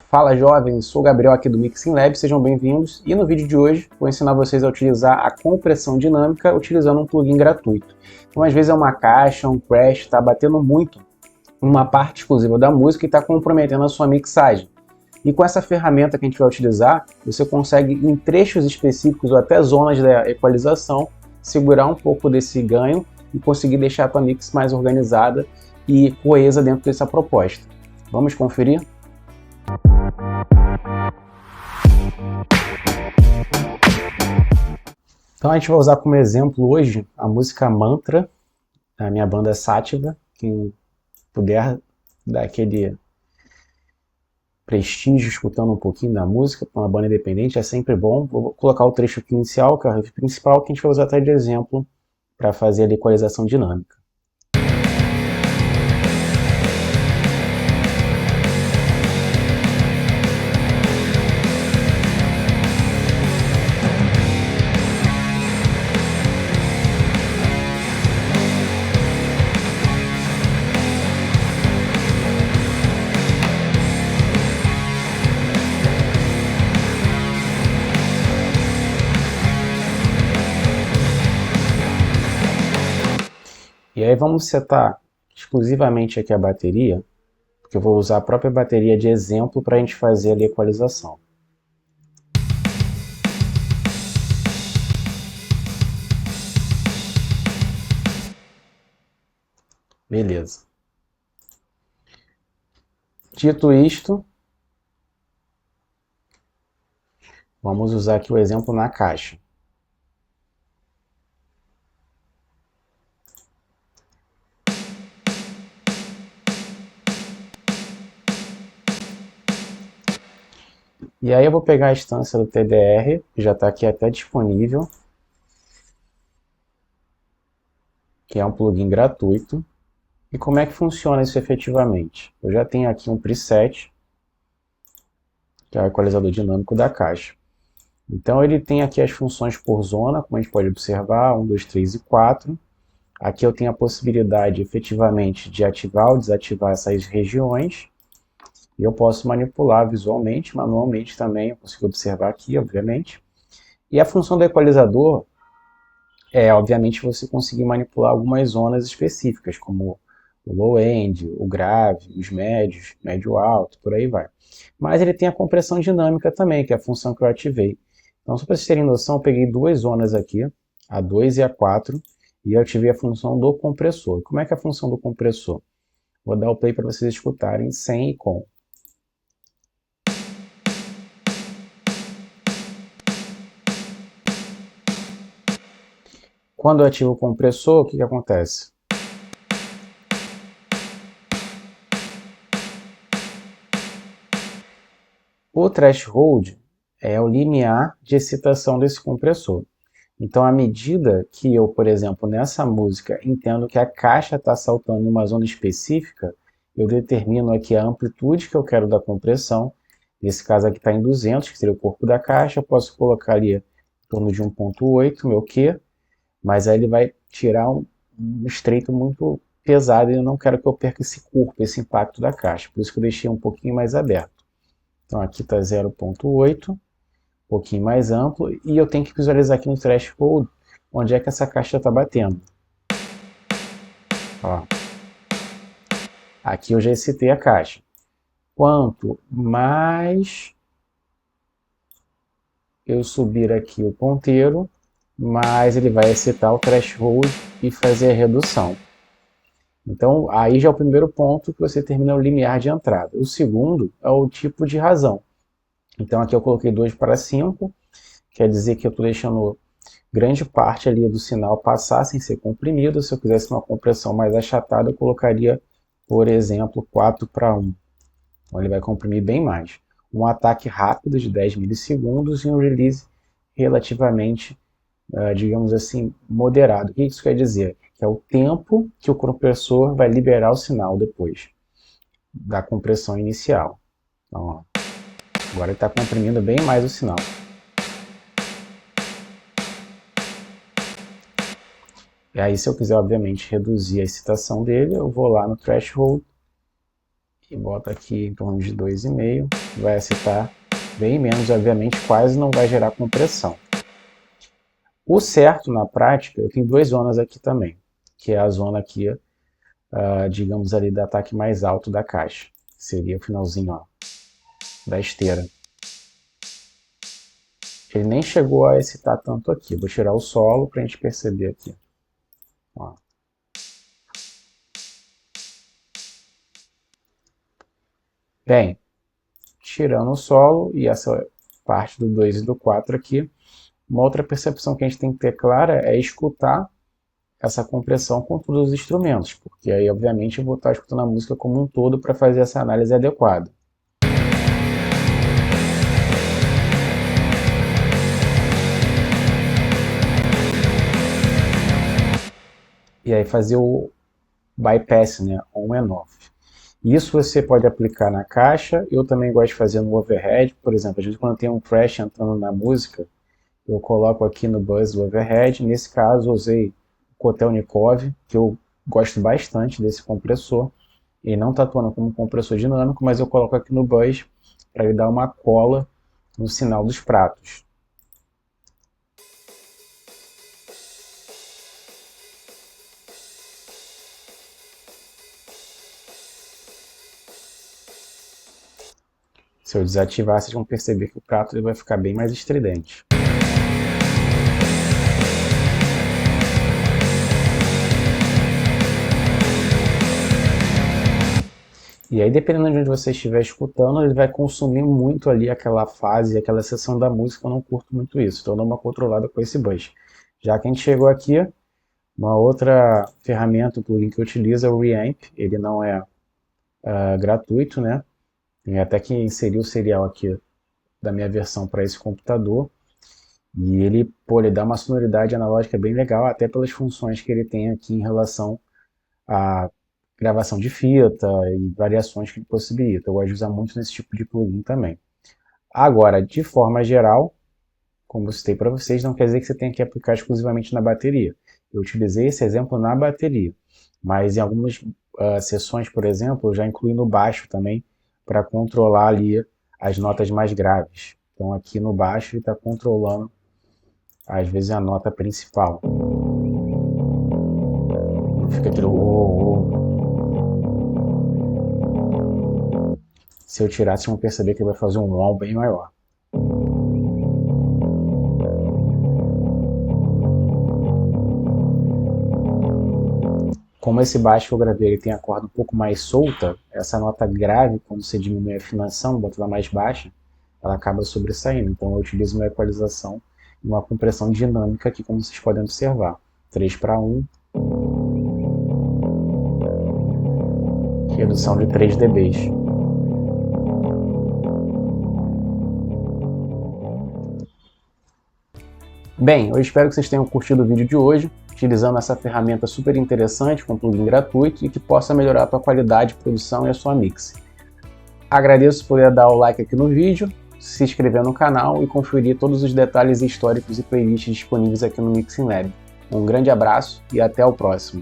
Fala jovens, sou o Gabriel aqui do Mixing Lab, sejam bem-vindos e no vídeo de hoje vou ensinar vocês a utilizar a compressão dinâmica utilizando um plugin gratuito. Então às vezes é uma caixa, um crash, está batendo muito uma parte exclusiva da música e está comprometendo a sua mixagem. E com essa ferramenta que a gente vai utilizar, você consegue em trechos específicos ou até zonas da equalização segurar um pouco desse ganho e conseguir deixar a tua mix mais organizada e coesa dentro dessa proposta. Vamos conferir? Então a gente vai usar como exemplo hoje a música Mantra, da minha banda Sativa. Quem puder dar aquele prestígio escutando um pouquinho da música para uma banda independente é sempre bom. Vou colocar o trecho aqui inicial, que é o riff principal, que a gente vai usar até de exemplo para fazer a equalização dinâmica. E aí vamos setar exclusivamente aqui a bateria, porque eu vou usar a própria bateria de exemplo para a gente fazer a equalização. Beleza. Dito isto, vamos usar aqui o exemplo na caixa. E aí eu vou pegar a instância do TDR, que já está aqui até disponível, que é um plugin gratuito. E como é que funciona isso efetivamente? Eu já tenho aqui um preset, que é o equalizador dinâmico da caixa. Então ele tem aqui as funções por zona, como a gente pode observar, 1, 2, 3 e 4. Aqui eu tenho a possibilidade efetivamente de ativar ou desativar essas regiões. E eu posso manipular visualmente, manualmente também, eu consigo observar aqui, obviamente. E a função do equalizador é, obviamente, você conseguir manipular algumas zonas específicas, como o low end, o grave, os médios, médio-alto, por aí vai. Mas ele tem a compressão dinâmica também, que é a função que eu ativei. Então, só para vocês terem noção, eu peguei duas zonas aqui, a 2 e a 4, e eu ativei a função do compressor. Como é que é a função do compressor? Vou dar o play para vocês escutarem sem e com. Quando eu ativo o compressor, o que acontece? O threshold é o limiar de excitação desse compressor. Então, à medida que eu, por exemplo, nessa música, entendo que a caixa está saltando em uma zona específica, eu determino aqui a amplitude que eu quero da compressão. Nesse caso aqui está em 200, que seria o corpo da caixa. Eu posso colocar ali em torno de 1.8, meu Q, mas aí ele vai tirar um estreito muito pesado e eu não quero que eu perca esse corpo, esse impacto da caixa. Por isso que eu deixei um pouquinho mais aberto. Então aqui está 0.8, um pouquinho mais amplo, e eu tenho que visualizar aqui no threshold onde é que essa caixa está batendo. Ó. Aqui eu já excitei a caixa. Quanto mais eu subir aqui o ponteiro, mais ele vai excitar o threshold e fazer a redução. Então, aí já é o primeiro ponto que você termina o limiar de entrada. O segundo é o tipo de razão. Então, aqui eu coloquei 2 para 5, quer dizer que eu estou deixando grande parte ali do sinal passar sem ser comprimido. Se eu quisesse uma compressão mais achatada, eu colocaria, por exemplo, 4 para 1. Então, ele vai comprimir bem mais. Um ataque rápido de 10 milissegundos e um release relativamente, digamos assim, moderado. O que isso quer dizer? Que é o tempo que o compressor vai liberar o sinal depois da compressão inicial. Então, ó, agora ele está comprimindo bem mais o sinal. E aí, se eu quiser, obviamente, reduzir a excitação dele, eu vou lá no threshold e bota aqui em torno de 2,5, vai excitar bem menos, obviamente quase não vai gerar compressão. O certo, na prática, eu tenho duas zonas aqui também, que é a zona aqui, digamos ali, do ataque mais alto da caixa. Seria o finalzinho, ó, da esteira. Ele nem chegou a excitar tanto aqui. Vou tirar o solo para a gente perceber aqui. Ó. Bem, tirando o solo e essa parte do 2 e do 4 aqui, uma outra percepção que a gente tem que ter clara é escutar essa compressão com todos os instrumentos, porque aí, obviamente, eu vou estar escutando a música como um todo para fazer essa análise adequada. E aí fazer o bypass, né, on and off. Isso você pode aplicar na caixa, eu também gosto de fazer no overhead, por exemplo, às vezes quando tem um crash entrando na música, eu coloco aqui no buzz do overhead, nesse caso eu usei o Kotelnikov, que eu gosto bastante desse compressor, ele não está atuando como um compressor dinâmico, mas eu coloco aqui no buzz para ele dar uma cola no sinal dos pratos. Se eu desativar, vocês vão perceber que o prato ele vai ficar bem mais estridente. E aí, dependendo de onde você estiver escutando, ele vai consumir muito ali aquela fase, aquela seção da música, eu não curto muito isso. Então eu dou uma controlada com esse buzz. Já que a gente chegou aqui, uma outra ferramenta, o plugin que eu utilizo é o Reamp. Ele não é gratuito, né? Tem até que inserir o serial aqui da minha versão para esse computador. E ele, ele dá uma sonoridade analógica bem legal, até pelas funções que ele tem aqui em relação a gravação de fita e variações que ele possibilita. Eu gosto de usar muito nesse tipo de plugin também. Agora, de forma geral, como eu citei para vocês, não quer dizer que você tenha que aplicar exclusivamente na bateria. Eu utilizei esse exemplo na bateria, mas em algumas sessões, por exemplo, eu já incluí no baixo também, para controlar ali as notas mais graves. Então aqui no baixo ele está controlando, às vezes, a nota principal. Fica aquele Se eu tirar, vocês vão perceber que ele vai fazer um wall bem maior. Como esse baixo que eu gravei ele tem a corda um pouco mais solta, essa nota grave, quando você diminui a afinação, bota ela mais baixa, ela acaba sobressaindo. Então eu utilizo uma equalização e uma compressão dinâmica aqui, como vocês podem observar. 3:1. Redução de 3 dB. Bem, eu espero que vocês tenham curtido o vídeo de hoje, utilizando essa ferramenta super interessante, com plugin gratuito e que possa melhorar a tua qualidade de produção e a sua mix. Agradeço por poder dar o like aqui no vídeo, se inscrever no canal e conferir todos os detalhes históricos e playlists disponíveis aqui no Mixing Lab. Um grande abraço e até o próximo.